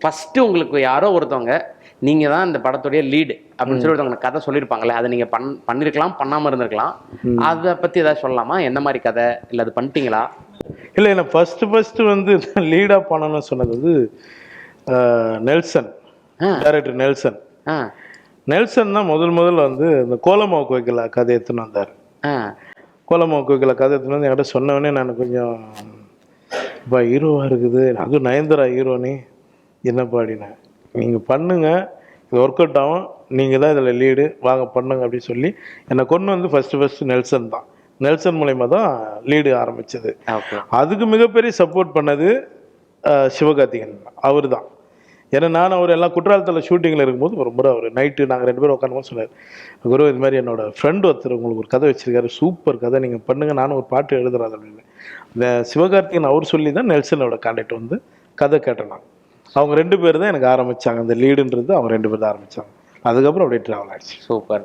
First உங்களுக்கு யாரோ ஒருத்தவங்க நீங்க தான் இந்த படத்துடைய லீடு அப்படின்னு சொல்லி ஒருத்தவங்க கதை சொல்லியிருப்பாங்களே, அதை நீங்க பண்ணிருக்கலாம், பண்ணாம இருந்திருக்கலாம். அதை பத்தி ஏதாவது சொல்லலாமா? எந்த மாதிரி கதை, இல்லை அது பண்ணிட்டீங்களா? இல்லை, நான் ஃபஸ்ட்டு வந்து லீடாக பண்ணணும்னு சொன்னது வந்து நெல்சன், டைரக்டர் நெல்சன். நெல்சன் தான் முதல்ல வந்து இந்த கோலமாவு கோகிலா கதை எடுத்துன்னு வந்தார். கோலமாவு கோகிலா கதை எடுத்துன்னு வந்து என்கிட்ட சொன்னவொடனே நான் கொஞ்சம் இப்போ ஹீரோவாக இருக்குது, அதுவும் நயன்தாரா ஹீரோனே, என்னப்பா அப்படின்னா, நீங்கள் பண்ணுங்க, இது ஒர்க் அவுட் ஆகும், நீங்கள் தான் இதில் லீடு, வாங்க பண்ணுங்க அப்படின்னு சொல்லி என்னை கொண்டு வந்து ஃபஸ்ட்டு நெல்சன் தான். நெல்சன் மூலயமா தான் லீடு ஆரம்பித்தது. அதுக்கு மிகப்பெரிய சப்போர்ட் பண்ணது சிவகார்த்திகேயன், அவர் தான். ஏன்னா நான் அவர் எல்லாம் குற்றாலத்தில் ஷூட்டிங்கில் இருக்கும்போது ஒரு முறை அவர் நைட்டு நாங்கள் 2 பேரும் உட்காந்து சொன்னார், குரு இது மாதிரி என்னோடய ஃப்ரெண்டு ஒருத்தர் உங்களுக்கு ஒரு கதை வச்சுருக்காரு, சூப்பர் கதை, நீங்கள் பண்ணுங்கள், நானும் ஒரு பாட்டு எழுதுறேன் அப்படின்னு. இந்த சிவகார்த்திகேயன் அவர் சொல்லி தான் நெல்சனோட கான்டாக்ட் வந்து கதை கேட்டேன் நான். அவங்க 2 பேர் தான் எனக்கு ஆரம்பித்தாங்க, அந்த லீடுன்றது அவங்க 2 பேர் தான் ஆரம்பித்தாங்க. அதுக்கப்புறம் அப்படியே ட்ராவல் ஆகிடுச்சு. சூப்பர்.